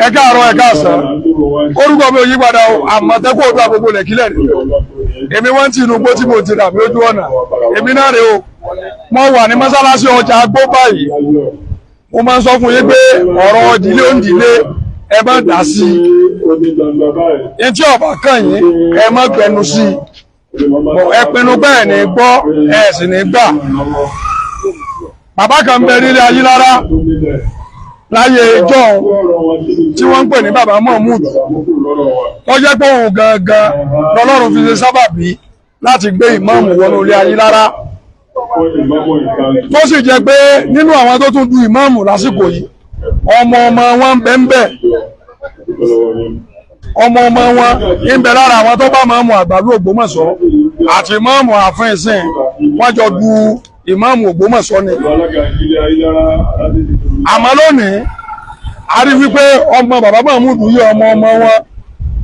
Ẹ káàárọ̀ ẹ káàsán orúkọ mi ò yí padà o Àmọ̀tẹ́kùn Oòduà gbogbo lẹ̀kílẹ̀ ni èmi wọ́n ti inú gbó tí mo ti rà mí ojú ọ̀nà èmi náà rè o mo wà ní mọ́sálásí ọjà Agbó báyìí mo máa ń sọ fún yín pé ọ̀rọ̀ ìdílé òǹdílé ẹ má dá sí i etí ọ̀bà kàn yín ẹ má gbẹnu sí i ẹ pinnu bẹ́ẹ̀ ní gbọ́ ẹ sì ní gbà bàbá kan bẹ nílé Ayílára láyé ìjọ tí wọ́n ń pè ní bàbá Mahmood tó jẹ́ pé òun gangan lọ́lọ́run fi ṣe sábàbí láti gbé ìmáàmù wọnú ilé Ayílára tó sì jẹ́ pé nínú àwọn tó tún du ìmáàmù lásìkò yìí ọmọ wọn ń bẹ ọmọ wọn ń bẹ lára àwọn tó bá máàmù àgbàlú Ògbómọ̀ṣọ́ àti ìmáàmù ààfin ìsìn wọ́n jọ du ìmáàmù Ògbómọ̀ṣọ́ ni àmọ́ lónìí a rí wípé ọmọ bàbá Mahmood yìí ọmọ wọn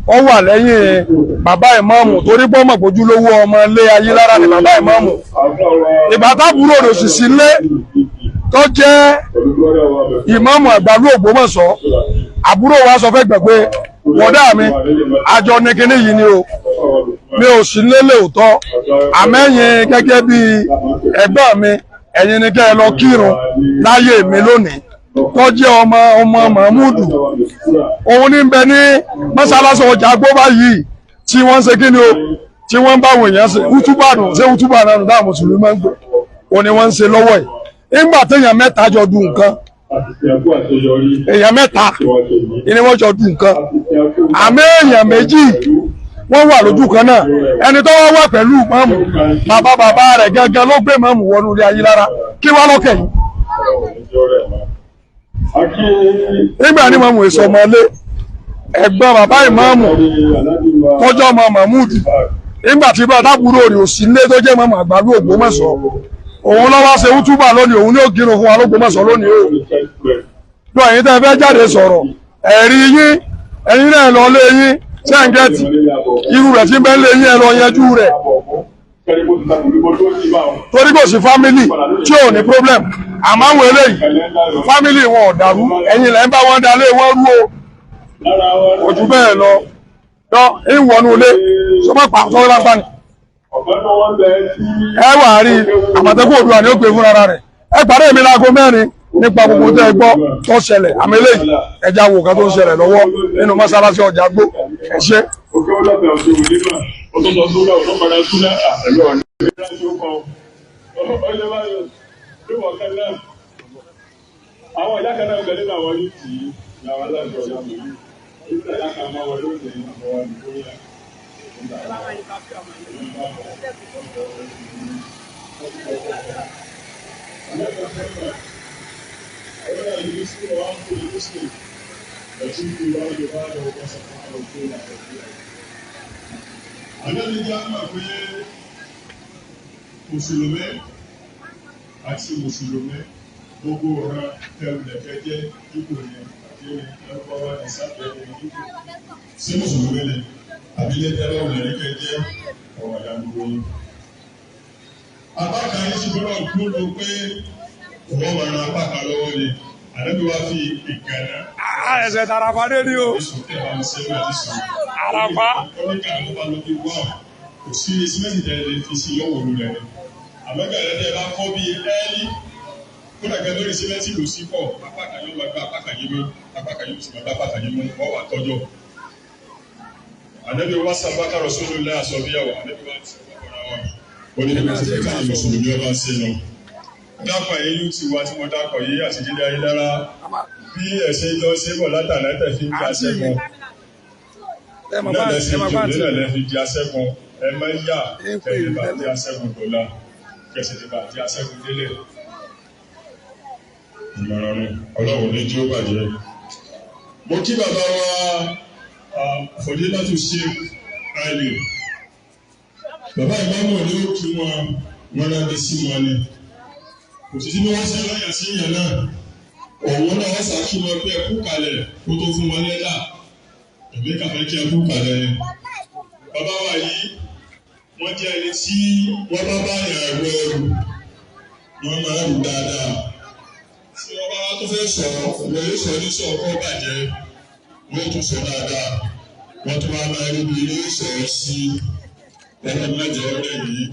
ó wà lẹ́yìn bàbá ìmáàmù torí pé ọmọ gbójúlówó ọmọ ilé Ayílára ni bàbá ìmáàmù ìgbà tábúrò rẹ̀ sì sílé tó jẹ́ ìmáàmù àgbàlú Ògbómọ̀ṣọ́ àbúrò wa sọ fẹ́ gbẹ̀ pé wọ́dà mi àjọ ní kinní yìí ni o mi ò sí lélẹ̀ òótọ́ àmẹ́yìn gẹ́gẹ́ bí ẹ̀gbọ́n mi ẹ̀yin ni kẹ́ ẹ lọ kírun láyé mi lónìí tó jẹ́ ọmọ Mahmood òun ní bẹ ní mọ́sálásí ọjà Agbó báyìí tí wọ́n ń ṣe kí ni o tí wọ́n ń bá àwọn èèyàn ṣe útúbà nù ṣé útúbà náà nù dáhùn mùsùlùmí máa ń gbé òun ni wọ́n ń ṣe lọ́wọ́ yìí nígbà téèyàn mẹ́ta jọ du nǹkan èèyàn mẹ́ta ni wọ́n jọ du nǹkan àmọ́ èèyàn méjì wọ́n wà lójú kan náà ẹni tó wá wà pẹ̀lú ìmáàmù bàbá rẹ̀ gẹ́gẹ́ ló gbé ìmáàmù wọnú ilé Ayílára kí wá lọ́kẹ̀ yìí. nígbà ní ìmáàmù èso ọmọlé ẹ̀gbọ́n bàbá ìmáàmù tọ́jọ́ ọmọ Mahmood nígbà tí bàbá àbúrò rẹ̀ ò sí ilé tó jẹ́ ìmáàmù àgbàlú Ògbómọ̀ṣọ́ òun lọ́wọ́ ṣe útúbà lónìí òun ní ó kírun fún wa l'Ógbómọ̀ṣọ́ lónìí o lọ ẹ̀yin tẹ́ fẹ́ jáde sọ̀rọ̀ ẹ̀rí yín ẹ̀yin náà lọ lé yín sẹ́ǹgẹ́tì irú rẹ̀ tí bẹ́ẹ̀ lé yín ẹ lọ yanjú rẹ̀ torí kò sí fámìlì tí ò ní problem àmọ́ àwọn eléyìí fámìlì wọn ò dàrú ẹ̀yin lẹ́ ń bá wọn dalé wọn rú o ojú bẹ́ẹ̀ lọ ìwọ̀nù ilé sọ́mọ́ pa sọ́wọ́ lápá ni ẹ wà á rí Àmọ̀tẹ́kùn Oòduà ni ó pè fúnra rẹ̀ ẹ pàdé mi láago mẹ́rin nípa gbogbo tẹ́ ẹ gbọ́ tó ṣẹlẹ̀ àmì eléyìí ẹja wo kan tó ń ṣẹlẹ̀ lọ́wọ́ nínú mọ́sálásí ọjà Agbó ẹ ṣé. àwọn ìyá kan náà ń bẹ nínú àwọn yìí tì í làwọn aláṣọ ọ̀la mi nígbà ìyá kan máa wọ lóde àwọn àdúgbò yà. Àdánijà máa pé Mùsùlùmí àti Mùsùlùmí gbogbo ọ̀rọ̀ tẹ̀wùlẹ̀kẹ́ jẹ́ ipò yẹn àti ẹ̀kọ́ wa ní sábẹ́ ipò. Sí Mùsùlùmí ni àbílẹ̀ tẹ̀wùlẹ̀kẹ́ jẹ́ ọ̀rọ̀ ìyàgbọ́ yìí. Apákan yìí ti gbọ́dọ̀ kú ló pé òwò máa ran apákan lọ́wọ́ ni àdébí wá fi ìkànnà. Ẹsẹ̀ tàràfà dé ni o. Àràfà. Oníkà ló bá lọ bí wọ́n kò sí símẹ́ǹtì tẹ̀lé fi sí yọ̀wọ̀ lulẹ̀. Àmọ́gà rẹ̀ tẹ́ bá kọ́ bí ẹ́ẹ́lí kódà gẹ́gẹ́ lórí símẹ́ǹtì ló sí pọ̀ apákan yóò máa gba apákan yìí mú apákan yóò sì máa gba apákan yìí mú wọ́n wà tọ́jọ́. Àdébí wá sábàkà Rasulullah àsọ̀bíyàwó àdébí wá ti sọ̀rọ̀ wọn. Ó ní nígbà tí káyọ̀ Mùsùlùmí ọba ń ṣe lọ. Dákọ̀ yìí ti wá tí mo dákọ̀ yìí àti dídá yìí lára bí ẹ̀sẹ̀ lọ sí bọ̀ látàná tẹ̀ fi ń di asẹ́gun. Náà lẹ́sìn ìjòlè náà lẹ́ fi di asẹ́gun. Ẹ máa ń yà kẹ́lẹ́ bá di asẹ́gun dọ́là kẹ́sì ti bá di asẹ́gun délé. Ìmọ̀ràn ni Ọlọ́run ní tí ó bàjẹ́. Mo kí bàbá wa Fọdílátù Sheikh Ali. Bàbá ìmáàmù ni ó kí wọn rán dé sí wọn ni. Kò sí ní wọ́n ṣe láyà sí ìyàn náà. Òun náà wọ́n ṣàkí wọn pé ẹkú kalẹ̀ kó tó fún wọn lẹ́dà. Èmi kàfẹ́ kí ẹkú kalẹ̀ ni. Bàbá wa yìí wọ́n jẹ́ ẹni tí wọ́n bá bá yàn ẹ̀rọ ẹrù. wọ́n máa rù dáadáa. Tí wọ́n bá tó fẹ́ sọ̀rọ̀ wọ́n yóò sọ ní sọ ọkọ̀ bàjẹ́ wọ́n tún sọ dáadáa. Wọ́n tún máa rí bí ilé sọ̀rọ̀ sí ọ̀rọ̀ mẹ́jọ ọ̀rẹ́ yìí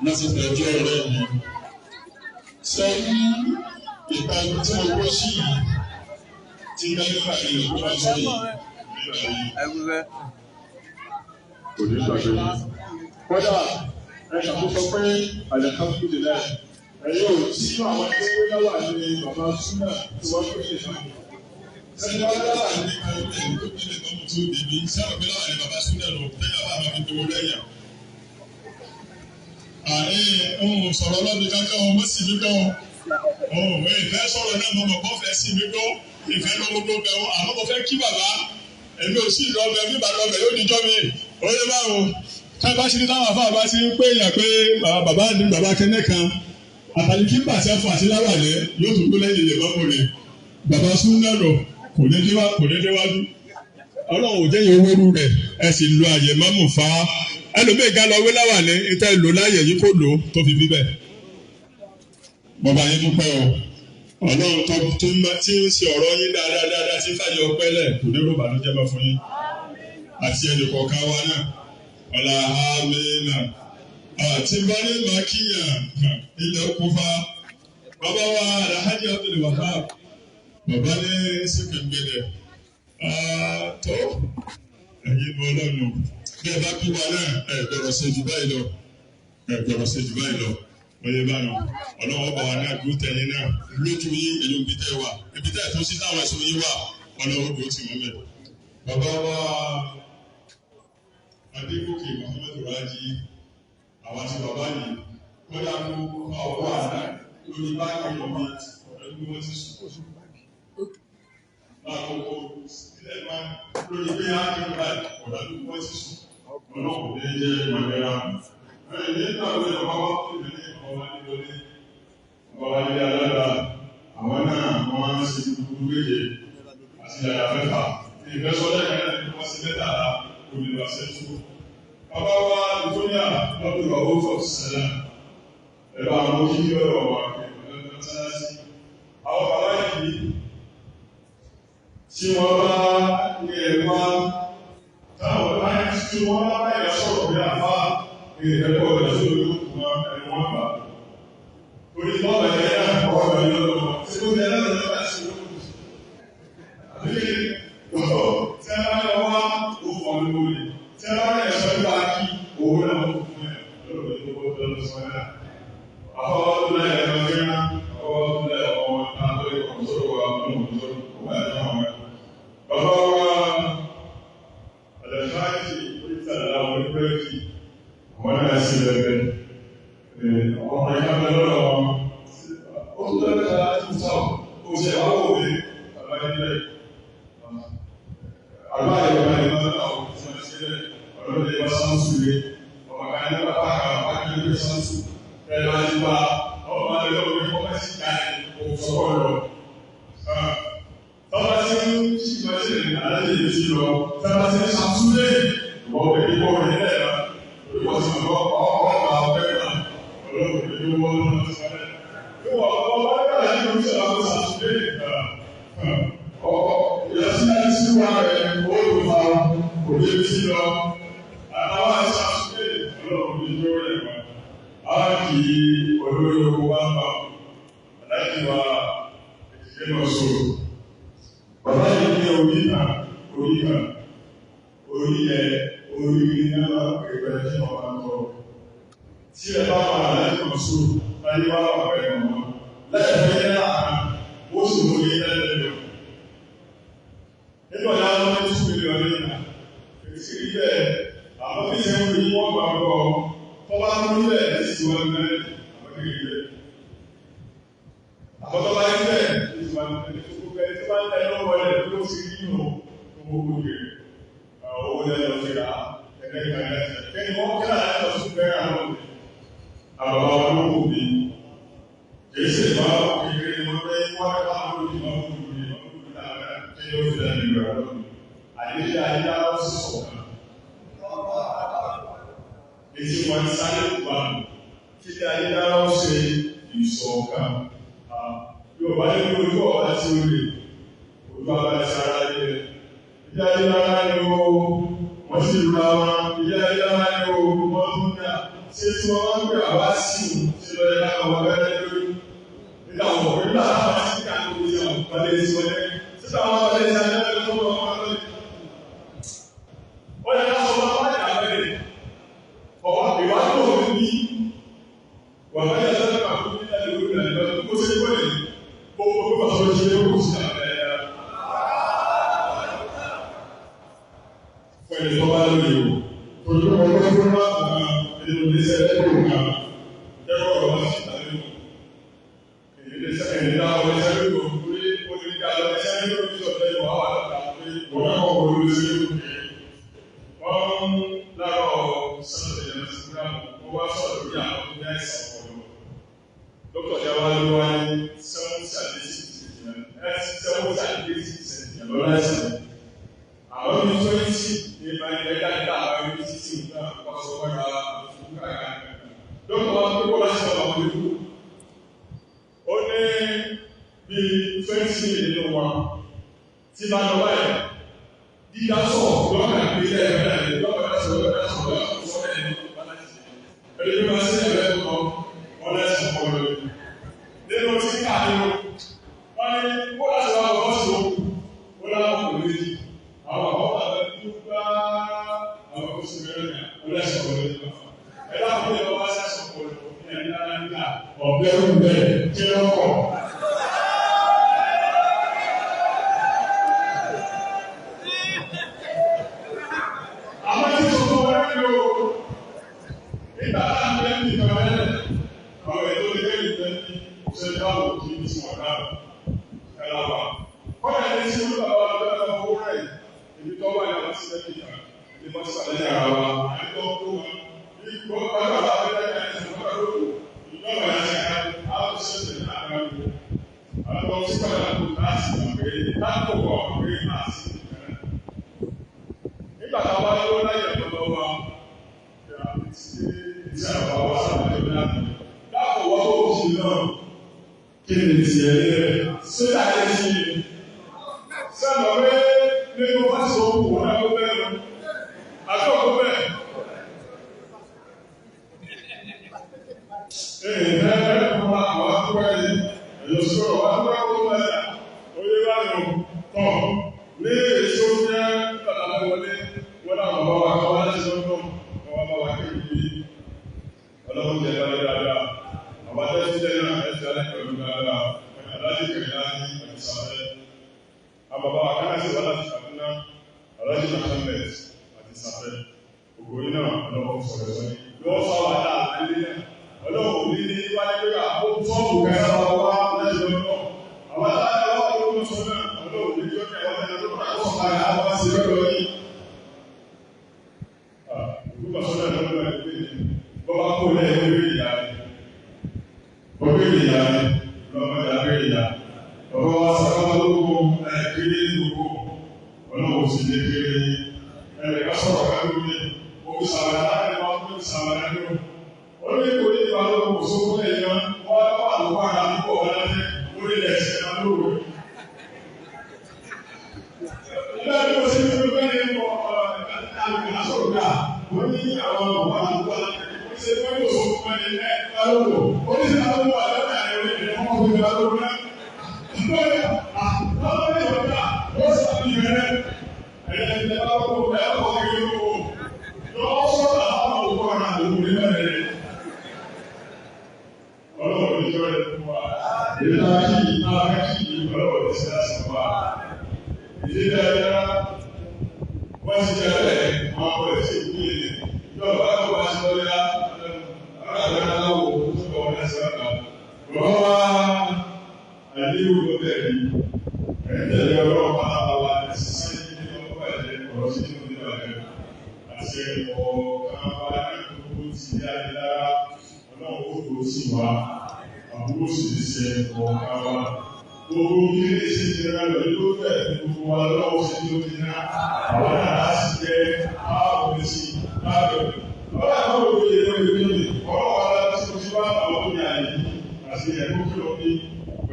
láti tẹ̀jọ́ ọ̀rẹ́ yìí. Sẹ́yìn ìpàdé tí mo kó sí yìí tí mẹ́fà ní ìlú wá sí yìí kò ní gbàgbé. Kódà ẹ ṣàkóso pé àlẹ́káfíì lè lẹ̀ ẹ yóò tí àwọn tí wọ́n yá wà ní bàbá súnà tí wọ́n pè é náà. Sẹ́yìn wọ́n yá wà ní kàwé ìlú tó kílẹ̀ tó mú tó bèbí sábà pé láwọn ní bàbá súnà lọ tẹ́lẹ̀ bá àwọn fi dòwó lẹ́yìn. Ohun sọ̀rọ̀ lọ́dún kankan ohun mọ́ sí mi gan. Ohun ìfẹ́ sọ̀rọ̀ náà mọ̀ kọ́ fẹ́ sí mi gan. Ìfẹ́ ló gbogbo bẹ̀ wọ́n àmọ́ mo fẹ́ kí bàbá èmi ò sí lọ́bẹ̀ bí bàbá lọ́bẹ̀ yóò níjọ́ mi. Ó yẹ báwo ká bá ṣe ní táwọn afá bá ti ń pè yàn pé bàbá ní bàbá kẹ́nẹ́ kan àtàlí kí pàṣẹ fún àti láwàlẹ̀ yóò tún gbé lẹ́yìn ilé mọ́mọ́ rẹ̀. Bàbá súnmọ́ lọ kò ní déwájú. Ọlọ́run ò jẹ́ yẹn owó rú rẹ̀ ẹ sì lo àyè mọ́mù fa ẹlòmíì ga lọ wé láwàlẹ̀ ìtẹ́ ìlò láyè yìí kò lò tó fi bíbẹ̀. Bàbá yẹn dúpẹ́ o. Ọlọ́run tó tí ń ṣe ọ̀rọ̀ yín dáadáa tí fàyè ọpẹ́ lẹ̀ kò ní rò bànújẹ́ mọ́ fún yín. Àti ẹnì kọ̀ọ̀kan wa náà. Ọ̀la amínà. Àti bálẹ̀ máa kíyàn ilẹ̀ oko fa. Bàbá wa Alhaji Abdul Wahab. Bàbá ní Sèkèǹgbèdè. Tó ẹ̀yin bọ́ lọ́nu. Bí ẹ bá kí wa náà ẹ̀ gbọ́dọ̀ ṣe jù báyìí lọ. Oye báyọ̀ ọlọ́wọ́ bá wa náà dúró tẹ̀yìn náà lójú yín èlò ibi tẹ́ wà ibi tẹ́ tó sí táwọn ẹ̀sùn yín wà ọlọ́wọ́ dúró tì wọ́n bẹ̀. Bàbá wa Adégòkè Muhammadu Raji àwọn àti bàbá yìí kọ́dà kó ọwọ́ àná lórí báàgì ọmọ ẹgbẹ́ wọn ti sùn. Láàkókò ilẹ̀ máa lórí pé á ní ìgbà ọ̀dà ló wọ́n ti sùn ọlọ́wọ́ ní jẹ́ ìmọ̀lẹ́ra. Nígbà wo ni ọba wá kó ìdílé ọba nílòlé ọba ilé alága àwọn náà wọ́n á ṣe gbogbo méje àti yàrá mẹ́fà ìfẹsọ̀lẹ̀ yẹn ni wọ́n ṣe mẹ́tàlá olùdó àṣẹjú. Bàbá wa Antonia lọ́dún bàbá ó fọ̀ sílẹ̀ ẹ̀rọ àwọn òkìkí ọ̀rọ̀ wà lọ́dún sáyẹ́sì. Àwọn bàbá yìí tí wọ́n bá ní ẹ̀wá táwọn bá ń tí wọ́n bá bá yà sọ̀rọ̀ bí àfá ìrẹ́pọ̀ ìdájọ́ olókùnmọ́ ẹ̀wọ̀n bá. Orí bọ́ọ̀lù ẹ̀yẹ náà ọ̀rọ̀ ẹ̀yẹ lọ́wọ́ tí ó tẹ̀lé lọ́wọ́ láti olókùn. Àbí ọ̀tọ̀ tí a bá yọ wá òfò lórí tí a bá yẹ sọ nípa kí òun náà ó fún ẹ̀ lọ́wọ́ ìdókòwò tó lọ sọ náà. Àfọwọ́ tó lẹ̀ ẹ̀rọ gíná àfọwọ́ tó lẹ̀ ọmọ àtọ́ ìkọ̀sọ́rọ̀ wa lọ́wọ́ bàbá wa àlẹ́fáàkì oríṣiríṣi àwọn oníbẹ̀rẹ̀kì àwọn náà sí lẹ́gbẹ̀ẹ́ ọmọ ìyáfẹ́ lọ́dọ̀ wọn ó tún lẹ́gbẹ̀ẹ́ láti sọ ó ṣe àwọn òwe bàbá nílẹ̀ àgbà ìjọba ìlú náà ó ti máa ṣe ọlọ́dẹ bá sáńsù lé ọmọ kan ní bàbá kan bá kí ló sáńsù ẹ̀rọ àti bá ọmọ alẹ́ òwe kọ́kọ́ sí ká òṣùwọ̀ lọ. Tọ́lá tí ń ṣìgbọ́sẹ̀ àlàyé yìí sí lọ, tọ́lá tí ń ṣàtúndé ìwọ̀n ìdíbò ìrìnlẹ̀ náà, ìwọ̀n sì lọ ọ̀pọ̀ ọ̀pẹ́ náà, ọlọ́run ìdíbò wọn lọ́nà ti sáré. Ìwọ̀n ọ̀pọ̀ ọ̀pẹ́ náà yìí ló ń ṣàtúndé ṣàtúndé ọ̀pọ̀ ìyàsílẹ̀ sí wa rẹ̀ olùfà kò lè sí lọ. Àwọn àṣàtúndé ọlọ́run ìdíbò rẹ̀ wá. A kì í olórí owó wá bá láti wá ìdílé náà sọ̀rọ̀. Bàbá yìí ní orí náà pẹ̀lú ẹ̀jẹ̀ ọ̀pá ń tọ́. Tí ẹ bá wà láti kàn só, láyé wá wà pẹ̀lú ọmọ. Lẹ́ẹ̀fẹ́ yẹn láàrín, ó sì mú ní ẹlẹ́lẹ́lẹ́. Nígbà náà wọ́n ní 2 mílíọ̀nù nígbà. Èsì rí bẹ́ẹ̀, àwọn tí ṣe ń rí wọ́n gbà ń bọ̀. Tọ́ba ń rí bẹ́ẹ̀ ní ìsìnwá mẹ́rin, àwọn kìí bẹ́ẹ̀. Àbọ̀tọ́ba ń bẹ́ẹ̀ ní ìsìnwá mẹ́rin. Tí wọ́n tẹ lọ́wọ́ ẹ̀ ló sì rí nù owó gbogbo owó lẹ́yìn ọ̀sẹ̀ra ẹ̀kẹ́ ìgbàlẹ̀ ẹ̀sẹ̀. Kẹ́ni wọ́n kí láti lọ sí bẹ́ẹ̀ àwọn àbàbà olóko mi. Kìí ṣe ìbá kékeré ni wọ́n fẹ́ wọ́n fẹ́ bá àwọn olùdíje wọn kúrò ní ọdún tó dáa kí yóò fi lẹ́nu ìgbà lọ́dún. Àdéhùn ayélujára ló sì sọ̀kan. Èsì wọn sáré wà títí ayélujára ó ṣe ìṣọ̀kan. Yorùbá ní ojú ọ̀la tí ó lè ojú abáyé sára ilé. Ìyá ìyára ni ó wọ́n sì ra wọn. Ìyá ìyára ni ó wọ́n tún dá. Ṣé tí wọ́n máa ń gbé àbá sí i ṣe lọ́yẹ̀ láwọn ọmọ ẹgbẹ́ lórí? Nígbà wọ̀ pé nígbà táwọn ti ká ló ti àwọn ọ̀pọ̀lẹ́ ti wọlé. Síta wọn ọ̀pọ̀lẹ́ ti àjẹ́ lọ́wọ́ tó wọ́n máa lọ́yẹ̀. Ó yẹ ká sọ wọn bá ìyá bẹ̀rẹ̀. Ọ̀wá ìwádìí òun ní wàhálà yẹn lọ́dọ̀ àkókò nígbà tó wọlé àgbà tó kó ṣe wọlé. Gbogbo gbogbo àwọn ọ̀ṣẹ́ yẹn kò sí àbẹ̀ yẹn. Fún ẹni tó bá lóye o, torí wọn lọ fún wa ẹni tó lè ṣe ẹgbẹ́ òun kan, ẹgbẹ́ ọ̀rọ̀ wọn sì tà lóyún. Èyí lè ṣe ẹni náà wọlé ṣe lóyún torí ó lè ká lọ ṣe lóyún tó ṣe lóyún wà wà lọ́ta pé wọ́n kọ́ wọlé ṣe lóyún kẹ́. Wọ́n láàárọ̀ sọ́dọ̀ ìyẹn ti gbúra wọ́n wá sọ̀rọ̀ lórí àwọn tó ní àìsàn ọ̀pọ̀lọ. Dókítà Jáwá ló wá ní 70% lọ́la ẹ̀sìn. Àwọn ní 20 ní ìbáyé ẹ̀dá ìdá àwọn ibi títí náà wọ́n sọ wọ́n ra àtúntò káyà. Dókítà wá pé wọ́n láti sọ̀rọ̀ àwọn ìlú. Ó ní bí 20 nínú wọn tí bá lọ báyìí. Dídá sọ̀rọ̀ lọ́kà ìgbésẹ̀ ẹ̀rẹ́ lọ́kà sọ̀rọ̀ ẹ̀rẹ́ sọ̀rọ̀ ẹ̀rẹ́ ẹ̀rẹ́ bí wọ́n ṣe ẹ̀rẹ́ tó kọ́ lẹ́sìn ọ̀pọ̀ lórí. Nínú tí ká nínú, wọ́n ní kó láti wá lọ́wọ́ sí òkú, ó láwọn kò lè jí. Àwọn àwọn àgbẹ̀ tó gbá àwọn kò sí mẹ́rin náà, ó lẹ́sìn ọ̀pọ̀ lórí. Ẹ láwọn ilé ọba sẹ́sìn ọ̀pọ̀ lórí ní ẹ̀rí lára nígbà ọ̀bẹ rúbẹ̀ kí lọ́kọ̀. Àwọn tí ó tó wọ́n rí o, nígbà tá ń bẹ́ẹ̀ ní ìjọba ẹ̀rẹ̀, àwọn ètò ilé ìfẹ́ ní ṣe dáwò kí ní ṣùgbọ́n náà ẹ̀láwà. Wọ́n yà ní sí olú àwọn ọ̀dọ́ owó rẹ̀, ibi tó wà ní àwọn sílẹ̀ kìkà, ní wọ́n sàlẹ̀ ara wa, àìtọ́ tó wọn. Ìgbọ́ pàdé àwọn abẹ́rẹ́ ẹ̀ ṣe wọ́n lóko, ìjọba ẹ̀ ṣe ká àwọn ṣẹ̀ṣẹ̀ ní àgbàdo. Àwọn tí wọ́n yà kó láti gbàgbé, láti kọ̀ pé láti ìfẹ́. Nígbà táwa ló láyé lọ́wọ́ wa, tí àwọn wa sábà ló láti. Dáàbò wọ́n tó ṣe náà, kí ni ti ẹ̀ lẹ́rẹ̀? Ṣé láyé sí i? Sábà pé nínú fásitì òkú wọn náà ló bẹ́ẹ̀ lọ. Àti òkú bẹ́ẹ̀. Ẹ̀ẹ́dẹ́gbẹ̀rẹ̀ fún wa àwọn akúwẹ́ yìí, ẹ̀yọ́ sọ̀rọ̀ wá tó kọ́ mẹ́ta, oyè wá lọ tọ̀ ní èso jẹ́ bàbá wọlé, wọ́n náà bàbá wa kọ́ wá láti lọ́dọ̀, wọ́n bá wa kéwì yìí. Ọlọ́run jẹ́ bá dáadáa, àwọn tẹ́sílẹ̀ náà ẹ̀sẹ̀ alẹ́ pẹ̀lú dáadáa, aláàjì kẹ̀kẹ́ ní àdìsáfẹ́. Àbàbá wa kánà sí wọ́n láti ṣàfihàn aláàjì Mohammed àti Safẹ́. Ògbó iná ọlọ́run sọ̀rọ̀ sọ́ni. Yóò sọ wà láà lẹ́lẹ́ náà. Ọlọ́run ní ní wáyé pé àpò tọ́ọ̀bù kẹta wá láti lọ́dọ̀. Àwọn aláàjì wá ló ń sọ náà, ọlọ́run ní jọ́ kẹwàá tẹ́lẹ̀ tó bá tó sọ̀rọ̀ àwọn wá sí lọ́dọ̀ yìí. Ìgbà sọ́dọ̀ lọ́dọ̀ ẹ̀ pé bọ́bá kó lẹ́yìn orí ìyá rẹ̀. Orí ìyá rẹ̀ lọ́mọdé abẹ́ ìyá. Ọ̀rọ̀ wa sọ̀rọ̀ lóko kéré lóko. Ọlọ́run sì lè kéré ẹ̀rẹ̀ sọ̀rọ̀ kẹ́lú ní omi sàmàlà láti wá fún ìsàmàlà ní o. Ó ní kò ní ìwà lọ́wọ́ kò sókó lè yan wọ́n wá àlùkò àrà nípò ọ̀la ní orílẹ̀ ẹ̀sẹ̀ náà lóore. Ilé ẹni mo sì ní pé bẹ́ẹ̀ ni mo àsọ̀rọ̀ gbà wọ́n ní àwọn ọ̀pọ̀ àlùkò àlà wọ́n ṣe fún ìwòsàn fún ẹni ẹ̀ lọ́wọ́. Ó ní sàlọ́ wà lọ́wọ́ àyẹ̀wò ìdílé fún ọkùnrin lọ́wọ́ náà.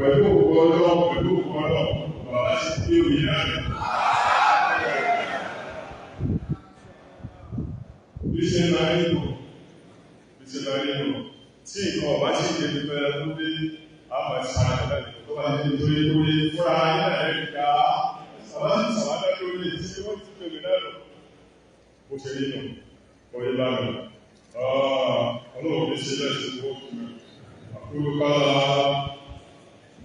pẹ̀lú òkú ọlọ́run bàbá sì dé òye náà rẹ̀. Bí ṣe máa ń lò tí nǹkan ọ̀bá tí ìdè tó fẹ́ tó dé àwọn ìsàlẹ̀ ìlànà tó bá dé tó yé lórí fúnra ayé rẹ̀ ká sàbátì sàbátà lórí tí wọ́n ti pèmí náà lọ. Ó ṣe rí nù, orí bá mi. Ọlọ́run mi ṣe bẹ́ẹ̀ sí owó kù. Àkúrò ká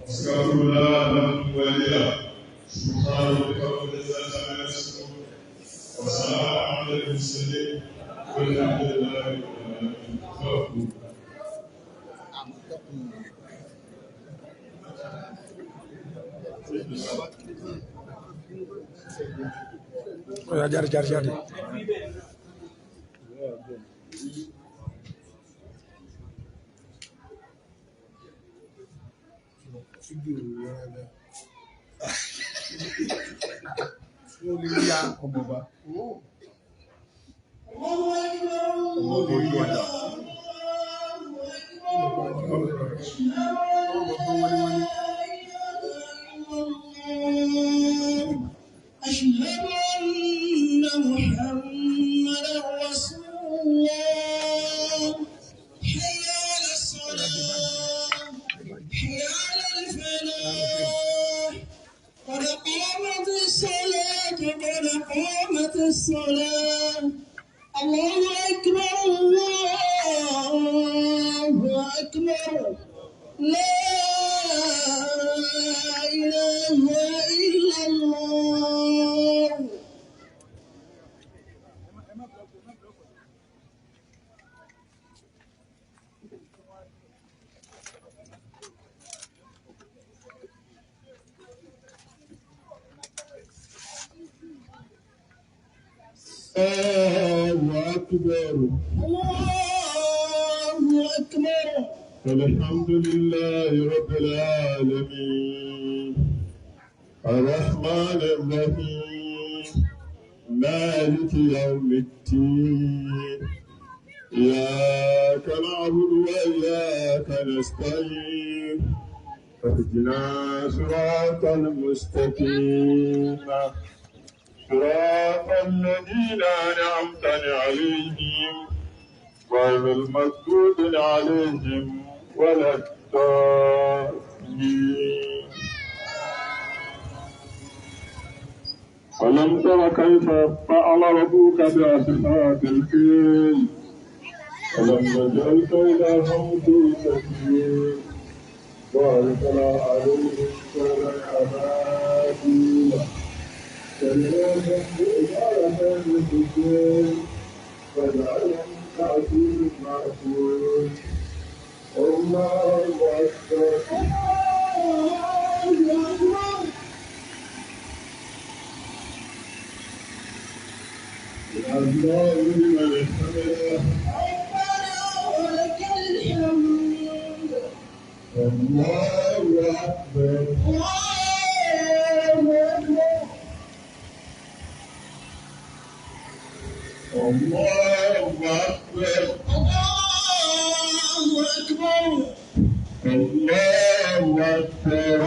ọ̀sìká kúrò náà lọ́nà wọlé à. Ṣùgbọ́n àwọn olùkọ́ tó lè sá sáà mẹ́sàn-án. Ọ̀sán àwọn ọmọdé ti ṣe lé. Wọ́n ti ń bẹ̀rẹ̀ láàrin Oya jáde. أشهد أن محمدا رسول الله حي على الصلاة حي على الفلاح قد قامت الصلاة قد قامت الصلاة الله أكبر الله أكبر لا إله إلا الله الله أكبر الله أكبر الحمد لله رب العالمين الرحمن الرحيم مالك يوم الدين إياك نعبد وإياك نستعين اهدنا صراط المستقيم صراط الذين أنعمت عليهم غير المغضوب عليهم ولا الضالين. ألم تر كيف فعل ربك بأصحاب الفيل ألم يجعل كيدهم في تدبير وأرسل عليهم سيلا أبابيل كاليوم بإجارة للسجين فجعلهم كعصير مأكول الله أكبر الله لمن حمده ولك الحمد الله أكبر الله أكبر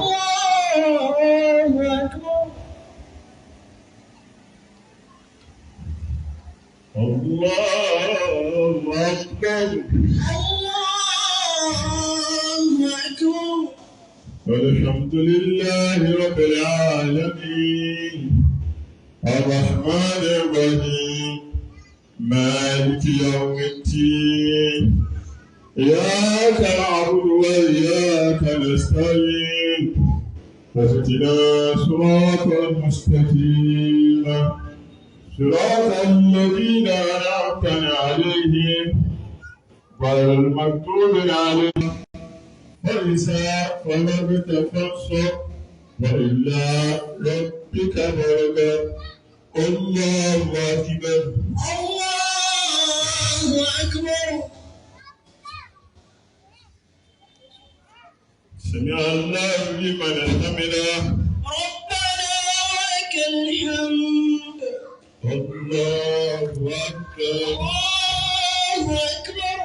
الله أكبر الله أكبر والحمد لله رب العالمين الرحمن الرحيم مالك يوم الدين إياك نعبد وإياك نستعين اهدنا صراط المستقيم صراط الذين أنعمت عليهم غير المغضوب عليهم فإذا فرغت فانصب وإلى ربك فارغب الله أكبر الله أكبر سمع الله لمن حمده ربنا ولك الحمد الله أكبر الله أكبر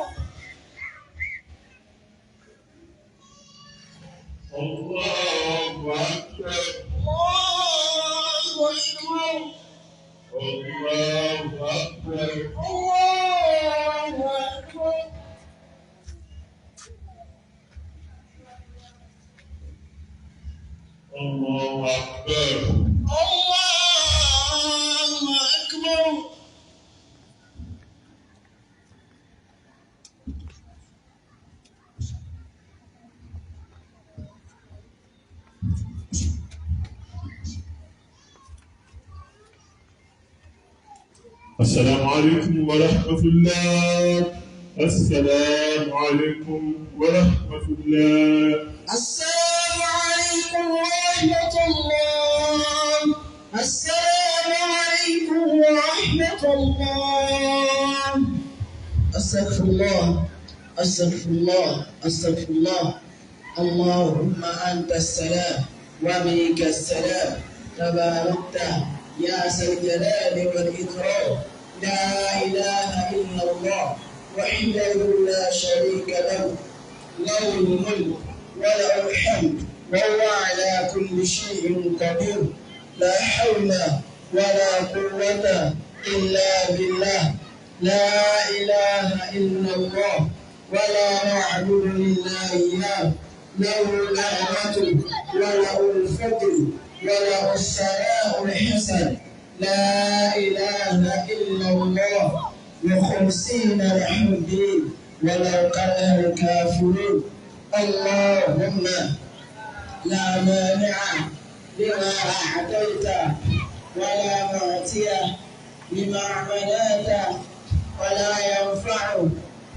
الله الله أكبر. الله أكبر. السلام عليكم ورحمة الله. السلام عليكم ورحمة الله. السلام عليكم ورحمة الله. السلام عليكم ورحمة الله. أستغفر الله أستغفر الله أستغفر الله. اللهم أنت السلام ومنك السلام تباركت يا ذا الجلال والإكرام. لا إله إلا الله وحده لا شريك له. له الملك وله الحمد وهو على كل شيء قدير. لا حول ولا قوة إلا بالله. لا إله إلا الله ولا معبود إلا إياه. له النعمة وله الفضل وله الثناء الحسن. لا إله إلا الله مخلصين له الدين ولو كره الكافرون. اللهم لا مانع لما أعطيت ولا معطي لما منعت ولا ينفع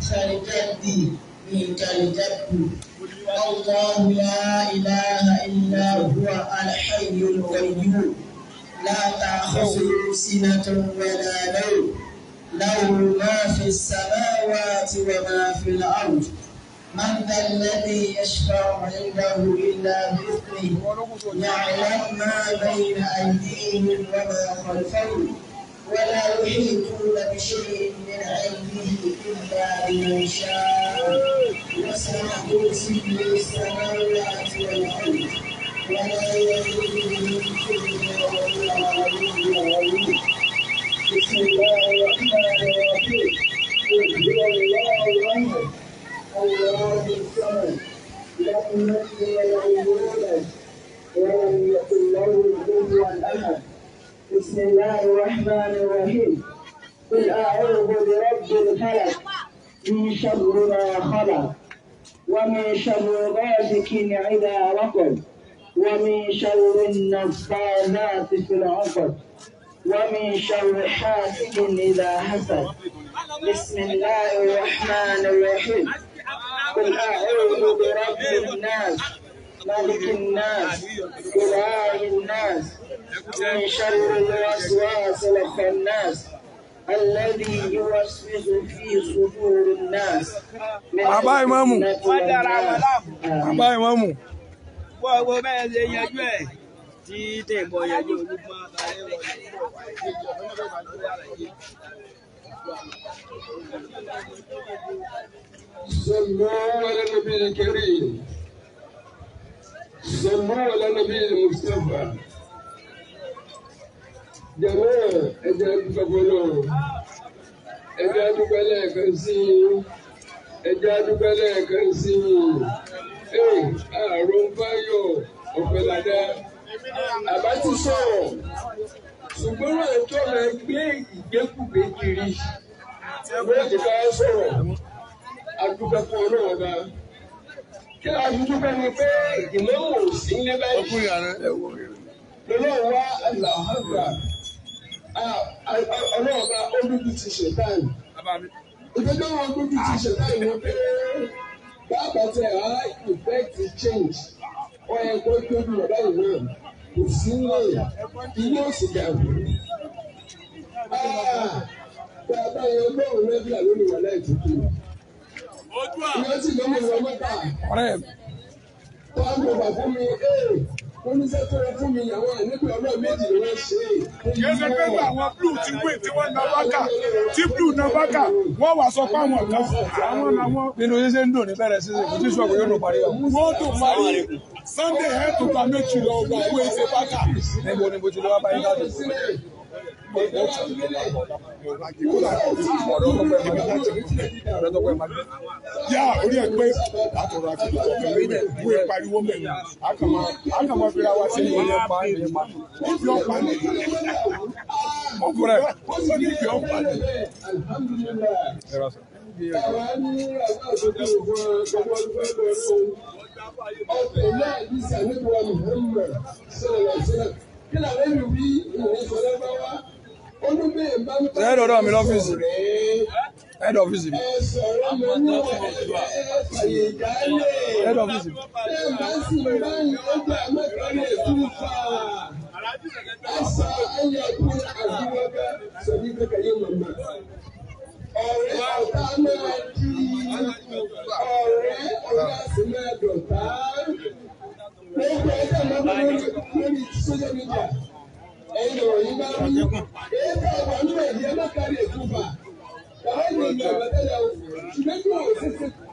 ذا الجد منك الجد. الله لا إله إلا هو الحي القيوم لا تأخذه سنة ولا نوم. له ما في السماوات وما في الأرض. من ذا الذي يشفع عنده إلا بإذنه. يعلم ما بين أيديهم وما خلفهم ولا يحيطون بشيء من علمه إلا بما شاء. وسع كرسيه السماوات والأرض ولا يؤوده حفظهما وهو العلي العظيم. بسم الله الرحمن الرحيم. قل هو الله أحد الله الصمد لم يلد ولم يولد ولم يكن له كفوا أحد. بسم الله الرحمن الرحيم. قل أعوذ برب الفلق من شر ما خلق ومن شر غاسق إذا وقب ومن شر النفاثات في العقد ومن شر حاسد إذا حسد. بسم الله الرحمن الرحيم. قل أعوذ برب الناس ملك الناس إله الناس من شر الوسواس الخناس الذي يوسوس في صدور الناس. Bàbá ìmáàmù. Bàbá ìmáàmù. Gbogbo bẹ́ẹ̀ ṣe yanjú ẹ̀ tí tẹ̀gbọ́ yanjú olúmọ àtàlẹ́ wọlé. صلوا على النبي الكريم. صلوا على النبي المصطفى. جماعة ẹjẹ́ dúpẹ́ lọ́wọ́. Ẹjẹ́ dúpẹ́ lẹ́ẹ̀kan sí i. Ẹjẹ́ dúpẹ́ lẹ́ẹ̀kan sí i. Àrùn báyọ̀ ọ̀pẹ̀ládá. Àbá ti sọ̀rọ̀. Ṣùgbọ́n náà tó lọ gbé ìgbékùgbé kiri. Wọ́n ti ká sọ̀rọ̀. Adúpẹ́ fún ọlọ́run ọba. Kí a fi dúpẹ́ ni pé ìmọ̀mù ò sí ní báyìí. Lọ́lọ́run wá àlàáfíà. Ọlọ́run ọba ó dúdú ti ṣètàn. Ìgbẹ́jọ́ wọn dúdú ti ṣètàn ni pé bàbá tẹ effect change. Wọ́n yẹ kó tóbi bàbá yìí náà. Kò sí náà. Ilé òsì dàgbù. Bàbá yẹn lóhùn lẹ́bíà lónìí wà láì tútù. Ìyá sì ló mú ìwọ mọ́ta. Wọ́n á gbọ́ bàbá mi, oníṣẹ́ tó rẹ fún mi ìyàwó ẹ̀ nípa ọlọ́ méjì ni wọ́n ṣe é. Kìí ṣe pé àwọn blue ti wé tí wọ́n na bákà tí blue na bákà wọ́n wà sọ pé àwọn kan àwọn làwọn. Nínú yín ṣe ń dùn ní bẹ̀rẹ̀ sí kò tí sọ̀rọ̀ yóò lò parí wa. Wọ́n tó parí Sunday head to ta méjì lọ gba owó ìṣe bákà. Níbo ni mo ti lọ wá báyìí láti. yá orí ẹ pé àtọ̀rọ̀ àti ìtọ̀kẹ́ ìwé pariwo mẹ́rin àkàmọ́ fira wa sí ìwé ọ̀pá ìfi ọ̀pá ní ọkùnrin ó ní ìfi ọ̀pá ní. Ọ̀pẹ̀ náà ní sàlẹ̀kùn Muhammad sọ̀rọ̀ sọ̀rọ̀ kí làwọn èmi wí ìwé sọ̀rọ̀ bá wá. Olúbẹ̀ bá ń bá head of mi lọ́fíìsì head office mi. sọ̀rọ̀ mọ́ ní ẹ̀fàyè ìdálẹ̀. head office mi. Bẹ́ẹ̀ bá sì bá ń ọjà mẹ́kànlẹ̀ tún fà. Àṣà ayé kún àdúgbò sọ̀bí kẹ́kẹ́ yé màmá. Ọ̀rẹ́ ọ̀tá máa di ọ̀rẹ́ ọ̀gá sì máa dọ̀tá. Gbogbo ẹgbẹ́ máa bá lórí social media. Ẹ̀yin ọ̀rọ̀ yìí bá rí. Èyí ká wà ní ẹ̀yẹ mẹ́kàrí ètùfà. Bàbá yìí ní ọ̀rọ̀ tẹ́lẹ̀ o. Ṣùgbọ́n kí wọ́n ṣe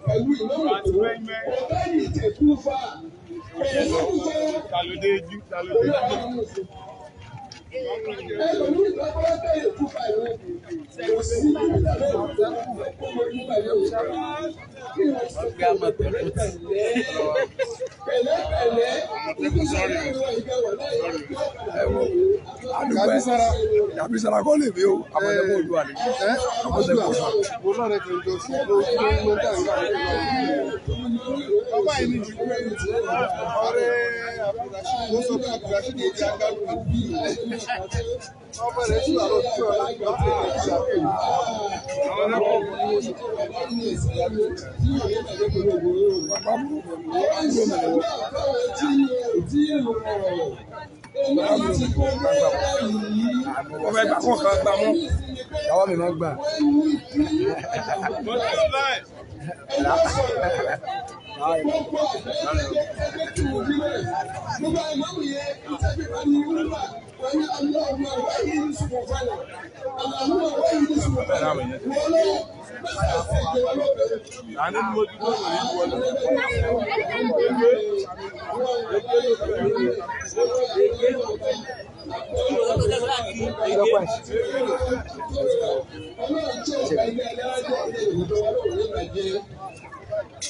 pẹ̀lú ìnáwó tó. Ọ̀gá yìí ti ètùfà. Ẹ̀yẹ sọ́kùnfà. Talódé jú. Ẹ̀lòmí ìgbàgbọ́ tẹ̀lé ètùfà ìwé. Kò sí ìgbàgbọ́ kó mo ní bàyẹ̀ òṣà. Kí wọ́n ṣe pẹ̀lẹ́pẹ̀lẹ́. Yàbí sara kọ́ lè mi o, àmọ̀tẹ́kọ̀ ojú àlè. Àmọ̀tẹ́kọ̀ ojú àlè. Bàbá yìí ní ìdílé ọ̀rẹ́ Abdulrasheed ló sọ pé Abdulrasheed ní ìjà gbàgbọ́. Ọmọ rẹ̀ tún àlọ́ tó ọ̀la gbà pé ìṣàkóso. Wọ́n fẹ́ gbà fún ọ̀kan gbà mú. Ìyàwó mi máa gbà.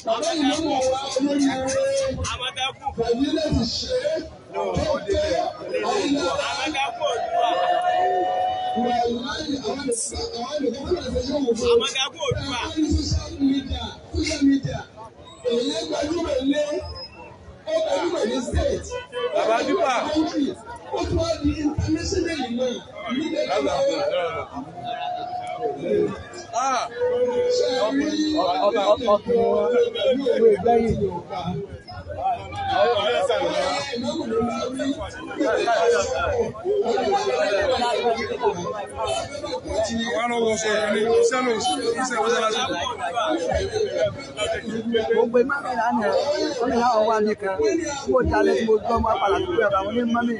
Bàbá ìlú mọ̀ wá olórí ẹ̀rọ pẹ̀lú láti ṣe é lọ́tẹ̀ àìlá. Social media, èyí gbajúmọ̀ lé, ó gbajúmọ̀ ní state. Bàbá Dúpà. Ó tún wá di international ìmọ̀ nílẹ̀ Gbogbo ìmọ̀mí lánàá, wọ́n ní láwọn wá nìkan, mo jalè tí mo gbọ́ mọ́ apàlà tó gbé ọ̀gá wọn ní mọ́mí.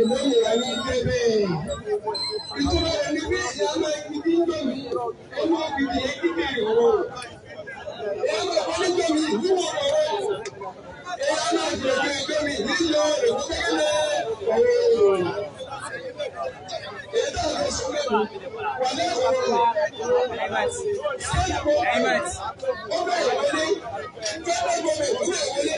Ìmọ̀lẹ̀ rẹ̀ ní bẹ́ẹ̀. Ìtura rẹ̀ ní bí ìyá máa ń bí gbẹ̀mí, ọmọ òbí yẹn kíkẹ́ ìrọ̀. Ìyá máa ń bí gbẹ̀mí ìwúwo ọ̀rọ̀. Ìyá máa ń bí gbẹ̀mí nílò ìwúkẹ́lẹ́ ọ̀rọ̀. Ìyá náà lọ sọ mẹ́rin, wà ní ọ̀rọ̀. Ó bẹ̀rẹ̀ wọlé, fẹ́rẹ̀ gbọ́mẹ̀ ìwúrẹ̀ wọlé,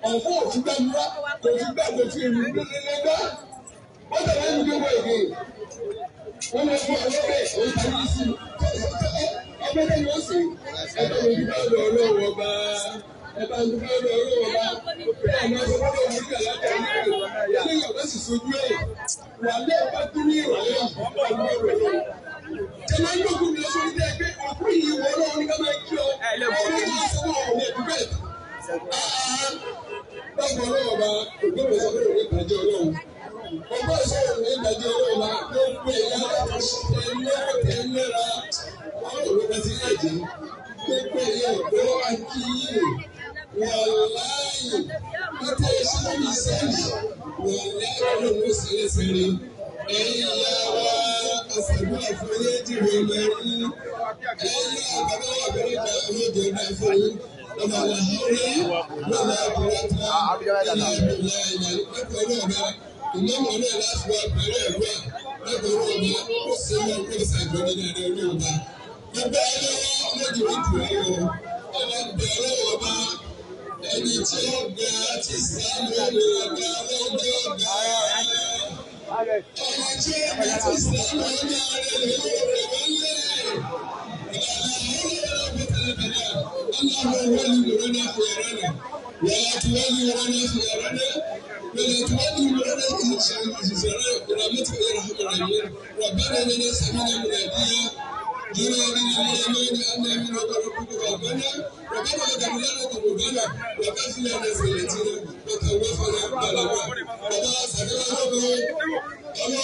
ọ̀fọ̀ òtúgbàmúra kò ti gbà kò ti rìn lélẹ́gbà wọ́n tẹ̀lé ẹni gbé wọ èdè wọ́n lọ fún ọlọ́pẹ̀ òun tàbí sí ọgbẹ́ tẹ̀lé ó sì ẹgbẹ́ mi dúpẹ́ ọ̀dọ̀ ọlọ́run ọba ẹ̀bá ń dúpẹ́ ọ̀dọ̀ ọlọ́run ọba bẹ́ẹ̀ ni ọ̀sán fọ́dọ̀ òun nígbà láti ẹni rẹ̀ lẹ́yìn ọ̀gá sì sojú ẹ̀ wà lẹ́ẹ̀bá tó ní ìrọ̀lẹ́ ọ̀gbọ́n tẹ̀lé ń gbógun mi lọ́sọ̀rọ̀ ní ẹgbẹ́ òkú yìí wọ́n náà ní ká máa kí ọ ọ̀rọ̀ náà sọ́wọ́ ọ̀rọ̀ ẹ̀dúgbẹ́ báwo ọlọ́wọ́ bá ògbómi sọ pé òun ìdájọ́ ọlọ́run ọgbọ́n ìṣòro òun ìdájọ́ ọlọ́run bá ló ń pè é ẹlẹ́ra ọlọ́run bá ti yé ẹ̀jẹ̀ ló pè é ọ̀dọ́ akíyè wàláyé pété iṣẹ́ mi sẹ́yìn wàláyé ọlọ́run ó sì lè sẹ́yìn ẹ̀yin ìyá wa àṣàdúrà fún yé dìrò mẹ́rin ẹ̀yin àgbàdo àgbàlagbà olóde ọ̀dà fún yín ọmọ àlàyé lọ́nà àbúrátà ilé ìbílẹ̀ ìyàlẹ́kọ̀ọ́ náà ìmọ̀mọ̀ náà láti wá pẹ̀lú ẹ̀rọ lẹ́kọ̀ọ́ náà ó sì ń lọ ṣàjọ ní ẹ̀rọ orí ọba. Ẹgbẹ́ ẹlẹ́wọ́ lójú ìtù ẹ̀rọ ọmọ bẹ̀rẹ̀ ọba ẹni tí ó gbà ti sáré lè gbà lọ́jọ́ gbà. Ẹni tí ó gbà ti sáré lọ́jọ́ rẹ̀ lè wọlé. اللهم ولي لنا خيرنا ولا تولي لنا خيرنا ولا تولي لنا خيرنا برحمتك يا ارحم الراحمين ربنا لنا سمعنا مناديا جنادي للإيمان أن آمنوا بربك ربنا ربنا اغفر لنا ذنوبنا وكفر لنا سيئاتنا وتوفنا مع الأبرار ربنا سمعنا الله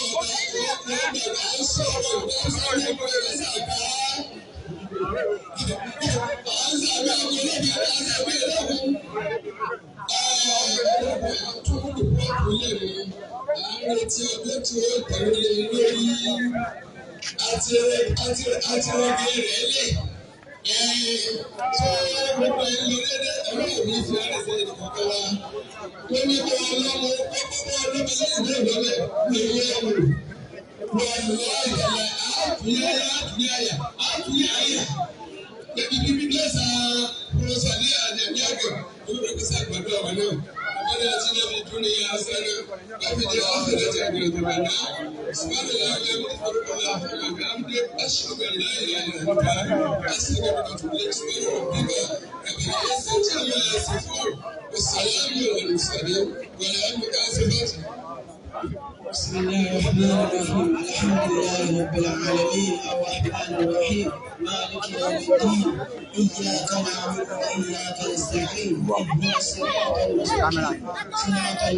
بسم الله الرحمن الرحيم الحمد لله رب العالمين الرحمن الرحيم مالك يوم الدين إياك نعبد وإياك نستعين اهدنا الصراط المستقيم صراط